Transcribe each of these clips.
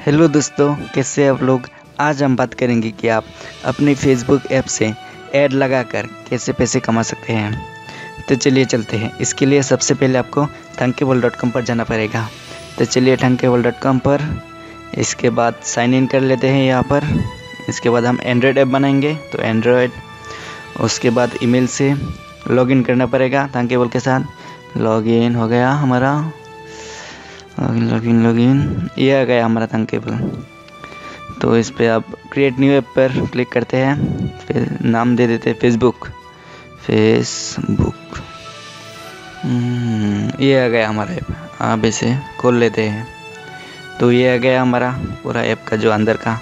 Hello दोस्तों, कैसे आप लोग। आज हम बात करेंगे कि आप अपनी फेसबुक ऐप से ऐड लगाकर कैसे पैसे कमा सकते हैं। तो चलिए चलते हैं। इसके लिए सबसे पहले आपको Thunkable.com पर जाना पड़ेगा। तो चलिए Thunkable.com पर, इसके बाद साइन इन कर लेते हैं यहाँ पर। इसके बाद हम एंड्रॉयड ऐप बनाएंगे, तो एंड्रॉयड, उसके बाद ईमेल से लॉगिन करना पड़ेगा Thunkable के साथ। लॉगिन हो गया हमारा, लॉगिन ये आ गया हमारा Thunkable। तो इस पे आप क्रिएट न्यू ऐप पर क्लिक करते हैं, फिर नाम दे देते हैं फेसबुक। ये आ गया हमारा ऐप। आप इसे खोल लेते हैं। तो ये आ गया हमारा पूरा ऐप का जो अंदर का।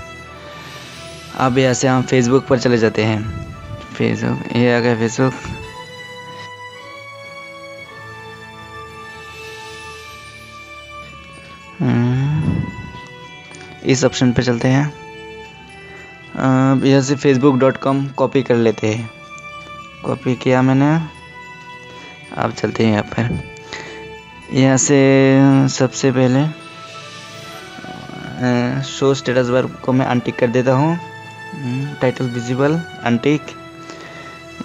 अब यहाँ से हम फेसबुक पर चले जाते हैं। फेसबुक, ये आ गया फेसबुक। इस ऑप्शन पे चलते हैं। अब यहाँ से facebook.com कॉपी कर लेते हैं। कॉपी किया मैंने। अब चलते हैं यहाँ पर। यहाँ से सबसे पहले शो स्टेटस बार को मैं अनटिक कर देता हूँ। Title visible untick.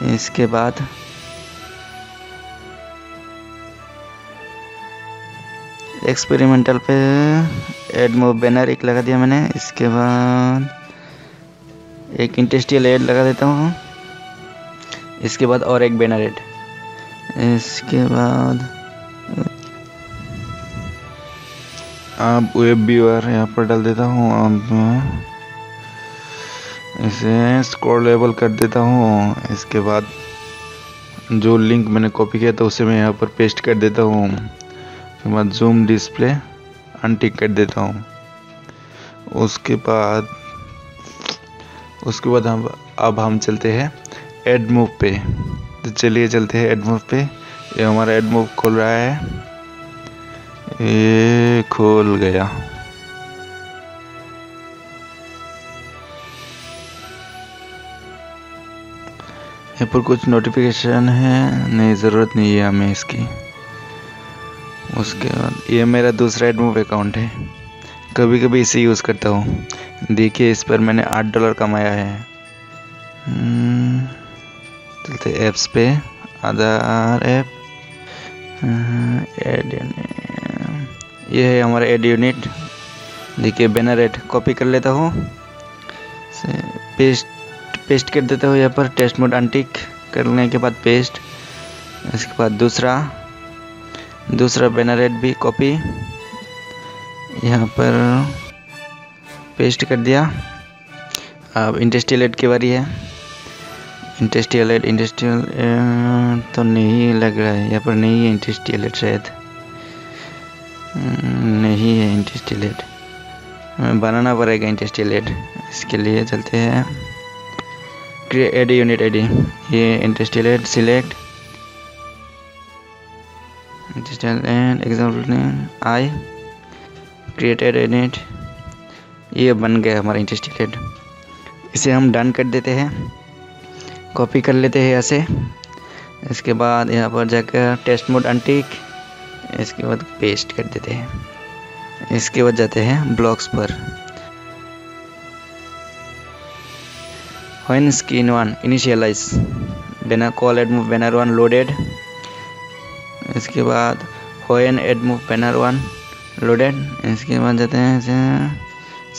इसके बाद एक्सपेरिमेंटल पे एड मूव बैनर एक लगा दिया मैंने। इसके बाद एक इंडस्ट्रियल एड लगा देता हूँ। इसके बाद और एक बैनर एड। इसके बाद अब वेब व्यूअर यहाँ पर डाल देता हूँ। अब इसे स्क्रॉलेबल कर देता हूँ। इसके बाद जो लिंक मैंने कॉपी किया था उसे मैं यहाँ पर पेस्ट कर देता हूँ। उसके बाद जूम डिस्प्ले अनटिक कर देता हूँ। उसके बाद अब हम चलते हैं एड मूव पे। तो चलिए चलते हैं एड मूव पे। ये हमारा एड मूव खोल रहा है। ये खोल गया। यहाँ पर कुछ नोटिफिकेशन है, नहीं ज़रूरत नहीं है हमें इसकी। उसके बाद ये मेरा दूसरा एड मूव अकाउंट है, कभी कभी इसे यूज़ करता हूँ। देखिए इस पर मैंने $8 कमाया है। चलते ऐप्स पे। आधार ऐप, एड यूनिट, ये है हमारा एड यूनिट। देखिए बैनर एड कॉपी कर लेता हूँ, पेस्ट कर देता हूँ यहाँ पर। टेस्ट मोड अनटिक करने के बाद पेस्ट। इसके बाद दूसरा बैनर एड भी कॉपी यहाँ पर पेस्ट कर दिया। अब इंडस्ट्रियल एड की बारी है। इंडस्ट्रियल एड तो नहीं लग रहा है, यहाँ पर नहीं है इंडस्ट्रियल एड, शायद नहीं है इंडस्ट्रियल एड। बनाना पड़ेगा इंडस्ट्रियल एड। इसके लिए चलते हैं क्रिएट एड यूनिट आईडी। ये industrial ad select industrial ad example name I created unit. ये बन गया हमारा इंडस्ट्रियल एड। इसे हम डन कर देते हैं, कॉपी कर लेते हैं यहाँ से। इसके बाद यहाँ पर जाकर टेस्ट मोड अनटिक, इसके बाद पेस्ट कर देते हैं। इसके बाद जाते हैं ब्लॉक्स पर। When screen 1 initialize banner call add move banner 1 loaded। इसके बाद when add move banner 1 loaded। इसके बाद जाते हैं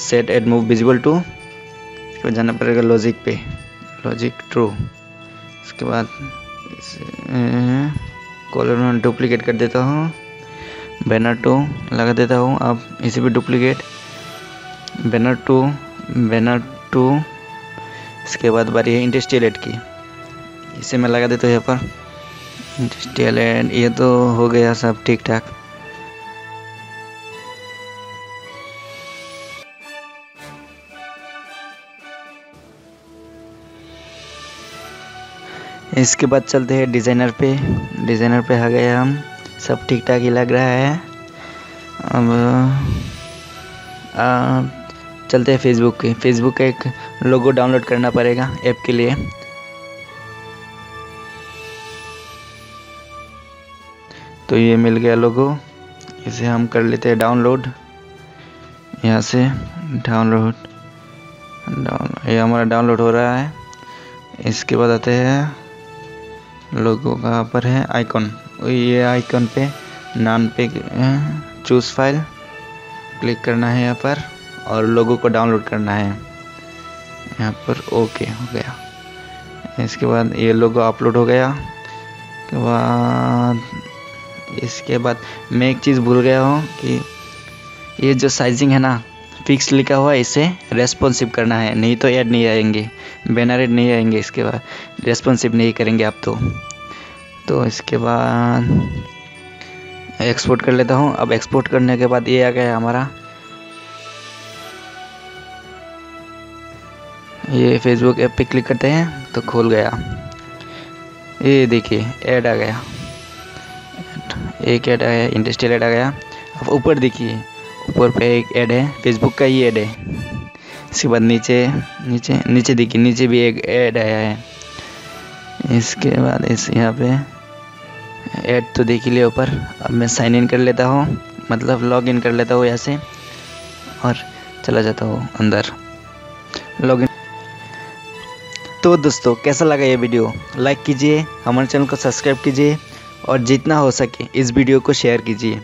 set add move visible to। इसके बाद जाना पड़ेगा लॉजिक पे, लॉजिक ट्रू। इसके बाद कॉलर 1 डुप्लीकेट कर देता हूँ, बैनर 2 लगा देता हूँ। अब इसे भी डुप्लीकेट, बैनर 2। इसके बाद बारी है इंडस्ट्रियल एड की, इसे मैं लगा देता हूँ यहाँ पर इंडस्ट्रियल एड। ये तो हो गया सब ठीक ठाक। इसके बाद चलते हैं डिज़ाइनर पे। डिज़ाइनर पे आ गए हम, सब ठीक ठाक ही लग रहा है। अब चलते हैं फेसबुक के। फेसबुक का एक लोगो डाउनलोड करना पड़ेगा ऐप के लिए। तो ये मिल गया लोगो, इसे हम कर लेते हैं डाउनलोड। यहाँ से डाउनलोड ये हमारा डाउनलोड हो रहा है। इसके बाद आते हैं लोगो कहाँ पर है, आइकॉन, ये आइकॉन पे नान पे चूज़ फाइल क्लिक करना है यहाँ पर और लोगो को डाउनलोड करना है यहाँ पर। ओके हो गया। इसके बाद ये लोगो अपलोड हो गया। इसके बाद मैं एक चीज़ भूल गया हूँ कि ये जो साइजिंग है ना, फिक्स लिखा हुआ है, इसे रेस्पॉन्सिव करना है, नहीं तो ऐड नहीं आएंगे, बैनर ऐड नहीं आएंगे। इसके बाद रेस्पॉन्सिव नहीं करेंगे आप तो इसके बाद एक्सपोर्ट कर लेता हूँ। अब एक्सपोर्ट करने के बाद ये आ गया हमारा, ये फेसबुक ऐप पे क्लिक करते हैं तो खुल गया। ये देखिए ऐड आ गया, एक ऐड आया, इंडस्ट्रियल ऐड आ गया। अब ऊपर देखिए, ऊपर पे एक ऐड है, फेसबुक का ही ऐड है। इसके बाद नीचे देखिए, नीचे भी एक ऐड आया है। इसके बाद इस यहाँ पे ऐड तो देख ही लिया ऊपर। अब मैं साइन इन कर लेता हूँ, मतलब लॉग इन कर लेता हूँ यहाँ से और चला जाता हूँ अंदर लॉग इन। तो दोस्तों कैसा लगा ये वीडियो, लाइक कीजिए, हमारे चैनल को सब्सक्राइब कीजिए और जितना हो सके इस वीडियो को शेयर कीजिए।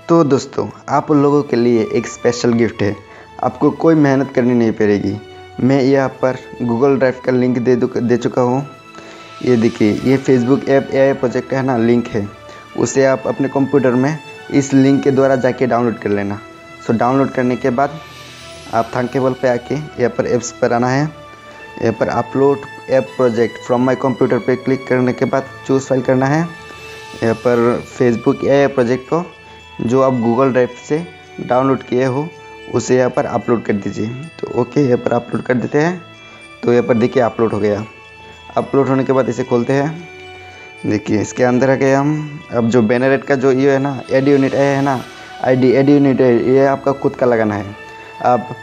तो दोस्तों आप लोगों के लिए एक स्पेशल गिफ्ट है, आपको कोई मेहनत करनी नहीं पड़ेगी। मैं यहाँ पर गूगल ड्राइव का लिंक दे चुका हूँ। ये देखिए, ये फेसबुक ऐप AI प्रोजेक्ट है ना, लिंक है, उसे आप अपने कंप्यूटर में इस लिंक के द्वारा जाके डाउनलोड कर लेना। सो डाउनलोड करने के बाद आप थंकेबल पे आके यहाँ पर ऐप्स पर आना है। यहाँ पर upload app project from my computer पे क्लिक करने के बाद चूज़ फाइल करना है। यहाँ पर फेसबुक AI प्रोजेक्ट को जो आप गूगल ड्राइव से डाउनलोड किए हो उसे यहाँ पर अपलोड कर दीजिए। तो ओके, यहाँ पर अपलोड कर देते हैं। तो यहाँ पर देखिए अपलोड हो गया। अपलोड होने के बाद इसे खोलते हैं। देखिए इसके अंदर आ गए हम। अब जो बैनर ऐड का जो ये है ना, एड यूनिट है ना, ID एड यूनिट है, ये आपका खुद का लगाना है। आप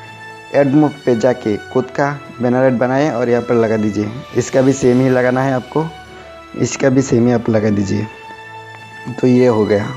एड मूव पे जाके खुद का बैनर ऐड बनाए और यहाँ पर लगा दीजिए। इसका भी सेम ही लगाना है आपको, इसका भी सेम ही आप लगा दीजिए। तो ये हो गया।